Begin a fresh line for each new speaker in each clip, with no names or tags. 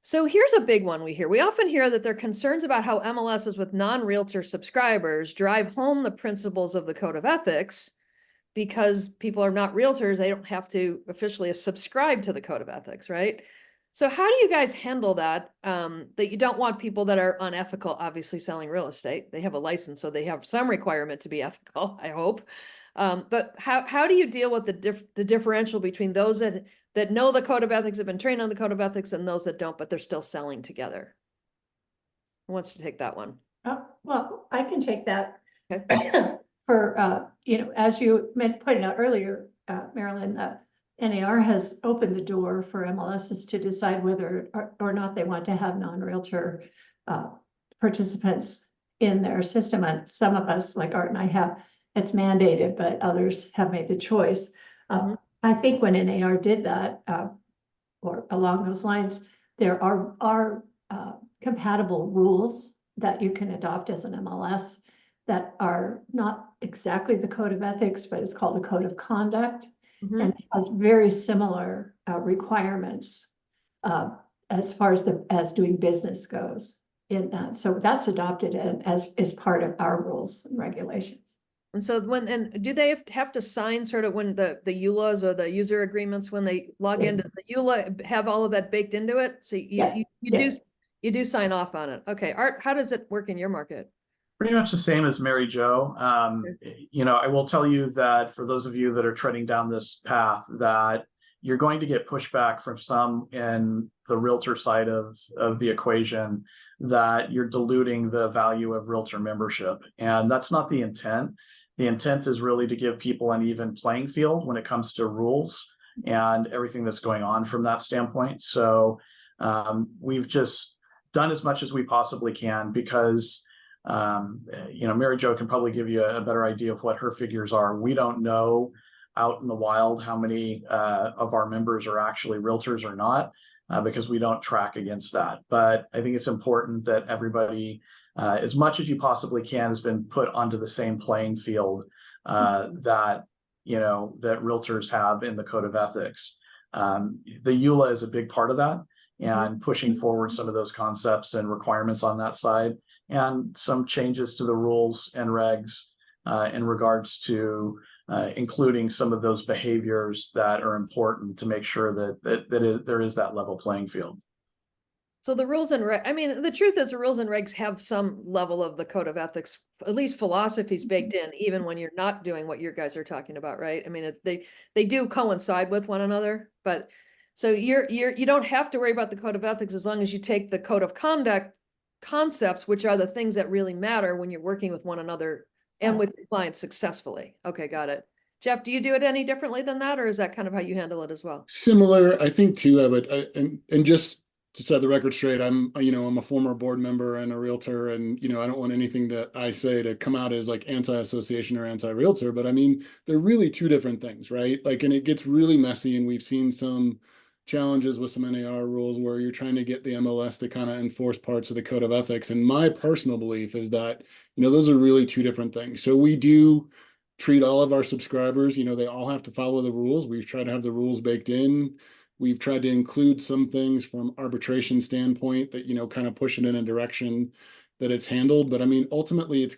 So here's a big one we hear. We often hear that there are concerns about how MLSs with non-realtor subscribers drive home the principles of the code of ethics because people are not realtors. They don't have to officially subscribe to the code of ethics, right? So how do you guys handle that? That you don't want people that are unethical, obviously selling real estate. They have a license, so they have some requirement to be ethical, I hope. But how do you deal with the differential between those that know the code of ethics, have been trained on the code of ethics, and those that don't, but they're still selling together? Who wants to take that one?
Well, I can take that.
Okay.
For, as you pointed out earlier, Marilyn, NAR has opened the door for MLSs to decide whether or not they want to have non-realtor participants in their system. And some of us, like Art and I, have, it's mandated, but others have made the choice. I think when NAR did that, or along those lines, there are compatible rules that you can adopt as an MLS that are not exactly the code of ethics, but it's called a code of conduct, and it has very similar requirements as far as doing business goes in that. So that's adopted as part of our rules and regulations.
And so do they have to sign sort of when the EULAs or the user agreements when they log in? Does the EULA have all of that baked into it? So you do sign off on it. Okay, Art, how does it work in your market?
Pretty much the same as Mary Jo. I will tell you that for those of you that are treading down this path, that you're going to get pushback from some in the realtor side of the equation, that you're diluting the value of realtor membership. And that's not the intent. The intent is really to give people an even playing field when it comes to rules and everything that's going on from that standpoint. So we've just done as much as we possibly can because Mary Jo can probably give you a better idea of what her figures are. We don't know out in the wild how many of our members are actually realtors or not, because we don't track against that. But I think it's important that everybody, as much as you possibly can, has been put onto the same playing field that realtors have in the code of ethics. The EULA is a big part of that, and pushing forward some of those concepts and requirements on that side, and some changes to the rules and regs in regards to including some of those behaviors that are important to make sure that there is that level playing field.
So the rules and the truth is the rules and regs have some level of the code of ethics, at least philosophies baked in, even when you're not doing what you guys are talking about, right? I mean, they do coincide with one another, but so you don't have to worry about the code of ethics as long as you take the code of conduct concepts, which are the things that really matter when you're working with one another and with your clients successfully. Okay, got it. Jeff, do you do it any differently than that, or is that kind of how you handle it as well?
Similar, I think too. And just to set the record straight, I'm a former board member and a realtor, and I don't want anything that I say to come out as like anti-association or anti-realtor, but I mean, they're really two different things, right? Like, and it gets really messy, and we've seen some challenges with some NAR rules where you're trying to get the MLS to kind of enforce parts of the code of ethics. And my personal belief is that, those are really two different things. So we do treat all of our subscribers, they all have to follow the rules. We've tried to have the rules baked in. We've tried to include some things from arbitration standpoint that, kind of push it in a direction that it's handled. But I mean, ultimately it's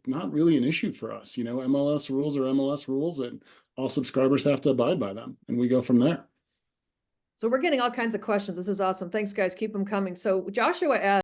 not really an issue for us. MLS rules are MLS rules, and all subscribers have to abide by them, and we go from there.
So we're getting all kinds of questions. This is awesome. Thanks, guys. Keep them coming. So Joshua asked,